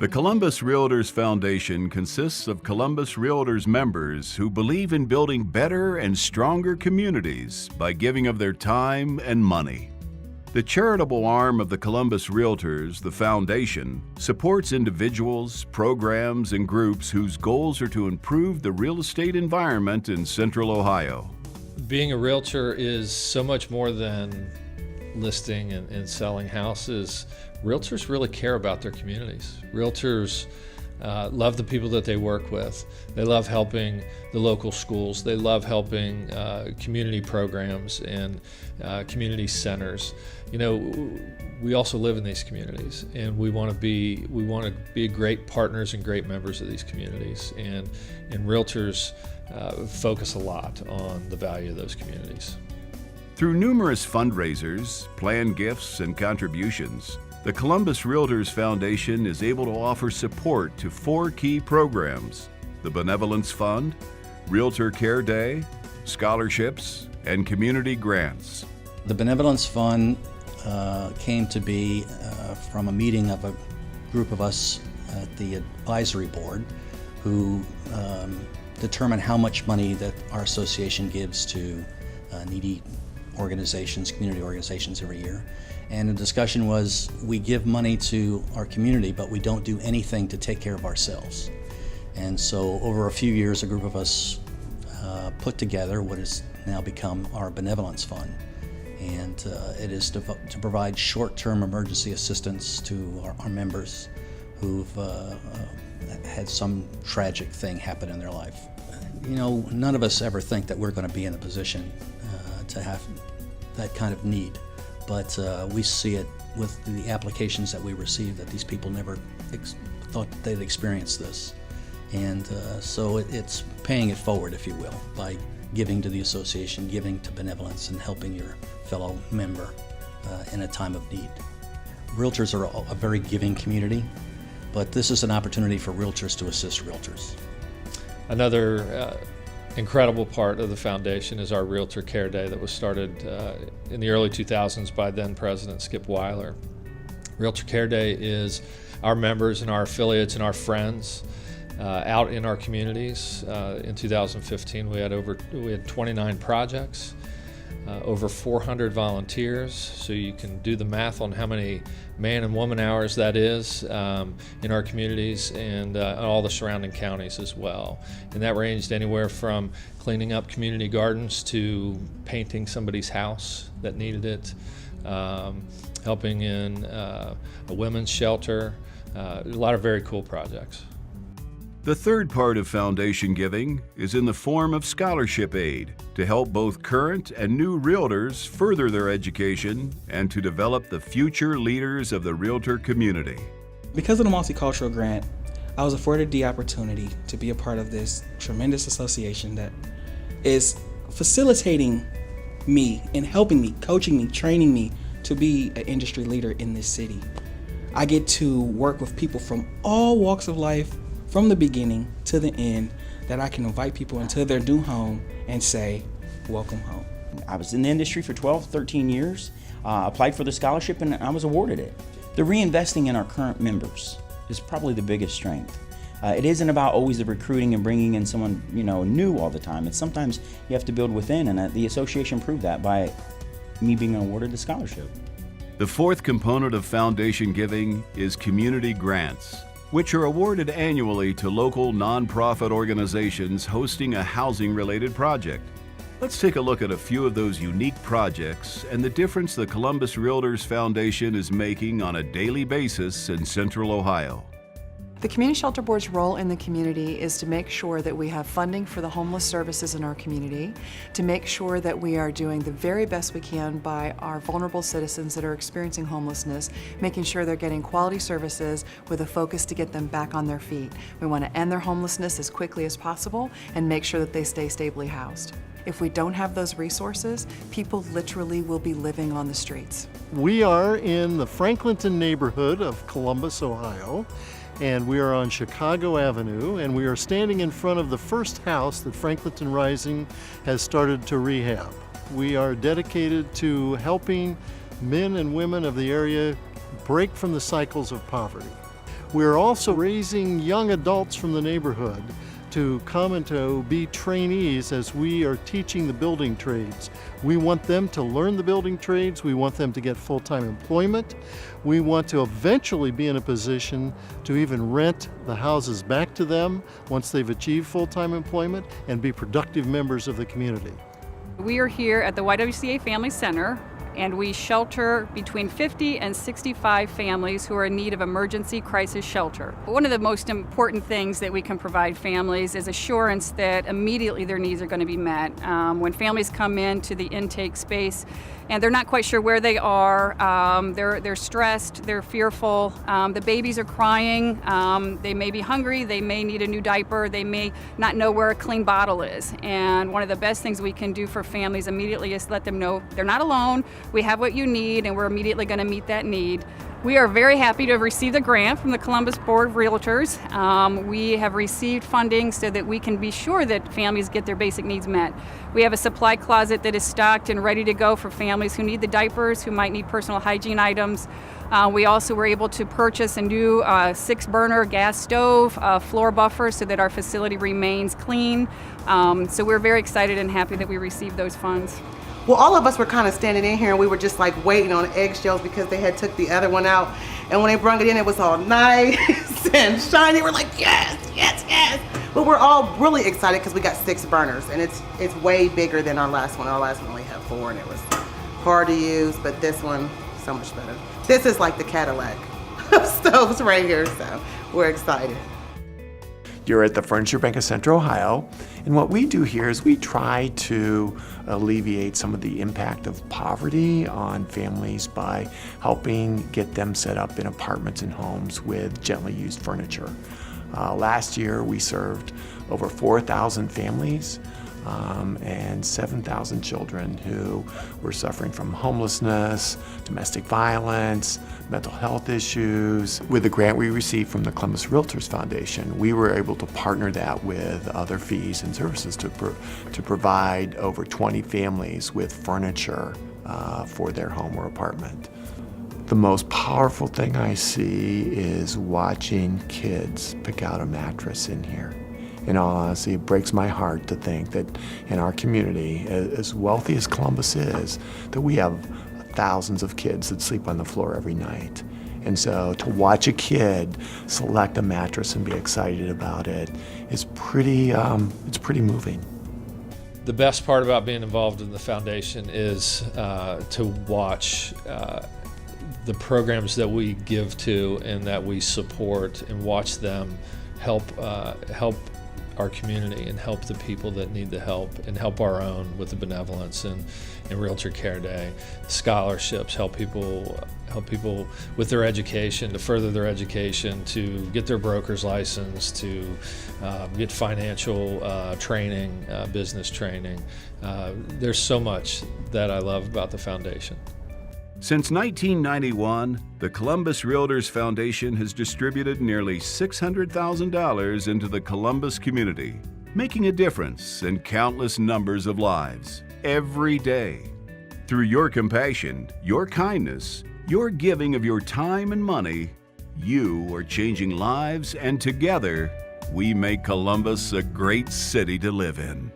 The Columbus REALTORS Foundation consists of Columbus REALTORS members who believe in building better and stronger communities by giving of their time and money. The charitable arm of the Columbus REALTORS, the Foundation, supports individuals, programs, and groups whose goals are to improve the real estate environment in Central Ohio. Being a realtor is so much more than listing and selling houses. Realtors really care about their communities. Realtors love the people that they work with. They love helping the local schools. They love helping community programs and community centers. You know, we also live in these communities, and we want to be great partners and great members of these communities. And realtors focus a lot on the value of those communities. Through numerous fundraisers, planned gifts, and contributions, the Columbus REALTORS Foundation is able to offer support to 4 key programs: the Benevolence Fund, Realtor Care Day, scholarships, and community grants. The Benevolence Fund came to be from a meeting of a group of us at the advisory board who determine how much money that our association gives to needy organizations, community organizations every year. And the discussion was, we give money to our community, but we don't do anything to take care of ourselves. And so over a few years, a group of us put together what has now become our Benevolence Fund. And it is to provide short-term emergency assistance to our members who've had some tragic thing happen in their life. You know, none of us ever think that we're going to be in a position to have that kind of need, but we see it with the applications that we receive that these people never thought that they'd experience this. And so it's paying it forward, if you will, by giving to the association, giving to benevolence, and helping your fellow member in a time of need. Realtors are a very giving community, but this is an opportunity for realtors to assist realtors. Another Incredible part of the foundation is our Realtor Care Day that was started in the early 2000s by then President Skip Weiler. Realtor Care Day is our members and our affiliates and our friends out in our communities. In 2015, we had 29 projects, over 400 volunteers. So you can do the math on how many man and woman hours that is in our communities and all the surrounding counties as well. And that ranged anywhere from cleaning up community gardens to painting somebody's house that needed it, helping in a women's shelter, a lot of very cool projects. The third part of foundation giving is in the form of scholarship aid to help both current and new realtors further their education and to develop the future leaders of the realtor community. Because of the multicultural grant, I was afforded the opportunity to be a part of this tremendous association that is facilitating me and helping me, coaching me, training me to be an industry leader in this city. I get to work with people from all walks of life, from the beginning to the end, that I can invite people into their new home and say, welcome home. I was in the industry for 12, 13 years, applied for the scholarship, and I was awarded it. The reinvesting in our current members is probably the biggest strength. It isn't about always the recruiting and bringing in someone new all the time. It's sometimes you have to build within, and the association proved that by me being awarded the scholarship. The fourth component of foundation giving is community grants, which are awarded annually to local nonprofit organizations hosting a housing-related project. Let's take a look at a few of those unique projects and the difference the Columbus REALTORS Foundation is making on a daily basis in Central Ohio. The Community Shelter Board's role in the community is to make sure that we have funding for the homeless services in our community, to make sure that we are doing the very best we can by our vulnerable citizens that are experiencing homelessness, making sure they're getting quality services with a focus to get them back on their feet. We want to end their homelessness as quickly as possible and make sure that they stay stably housed. If we don't have those resources, people literally will be living on the streets. We are in the Franklinton neighborhood of Columbus, Ohio, and we are on Chicago Avenue, and we are standing in front of the first house that Franklinton Rising has started to rehab. We are dedicated to helping men and women of the area break from the cycles of poverty. We're also raising young adults from the neighborhood to come and to be trainees as we are teaching the building trades. We want them to learn the building trades. We want them to get full-time employment. We want to eventually be in a position to even rent the houses back to them once they've achieved full-time employment and be productive members of the community. We are here at the YWCA Family Center, and we shelter between 50 and 65 families who are in need of emergency crisis shelter. One of the most important things that we can provide families is assurance that immediately their needs are going to be met. When families come into the intake space and they're not quite sure where they are, they're stressed, they're fearful, the babies are crying, they may be hungry, they may need a new diaper, they may not know where a clean bottle is. And one of the best things we can do for families immediately is let them know they're not alone, we have what you need, and we're immediately going to meet that need. We are very happy to have received a grant from the Columbus Board of Realtors. We have received funding so that we can be sure that families get their basic needs met. We have a supply closet that is stocked and ready to go for families who need the diapers, who might need personal hygiene items. We also were able to purchase a new 6-burner gas stove, floor buffer, so that our facility remains clean. So we're very excited and happy that we received those funds. Well, all of us were kind of standing in here and we were just like waiting on eggshells because they had took the other one out. And when they brought it in, it was all nice and shiny. We're like, yes, yes, yes. But we're all really excited because we got 6 burners and it's way bigger than our last one. Our last one only had 4 and it was hard to use, but this one, so much better. This is like the Cadillac of stoves right here, so we're excited. You're at the Furniture Bank of Central Ohio, and what we do here is we try to alleviate some of the impact of poverty on families by helping get them set up in apartments and homes with gently used furniture. Last year we served over 4,000 families and 7,000 children who were suffering from homelessness, domestic violence, mental health issues. With the grant we received from the Columbus REALTORS Foundation, we were able to partner that with other fees and services to provide over 20 families with furniture for their home or apartment. The most powerful thing I see is watching kids pick out a mattress in here. In all honesty, it breaks my heart to think that in our community, as wealthy as Columbus is, that we have thousands of kids that sleep on the floor every night. And so to watch a kid select a mattress and be excited about it is it's pretty moving. The best part about being involved in the foundation is to watch the programs that we give to and that we support, and watch them help our community and help the people that need the help, and help our own with the benevolence and Realtor Care Day. Scholarships help people with their education, to further their education, to get their broker's license, to get financial training, business training. There's so much that I love about the foundation. Since 1991, the Columbus REALTORS Foundation has distributed nearly $600,000 into the Columbus community, making a difference in countless numbers of lives every day. Through your compassion, your kindness, your giving of your time and money, you are changing lives, and together, we make Columbus a great city to live in.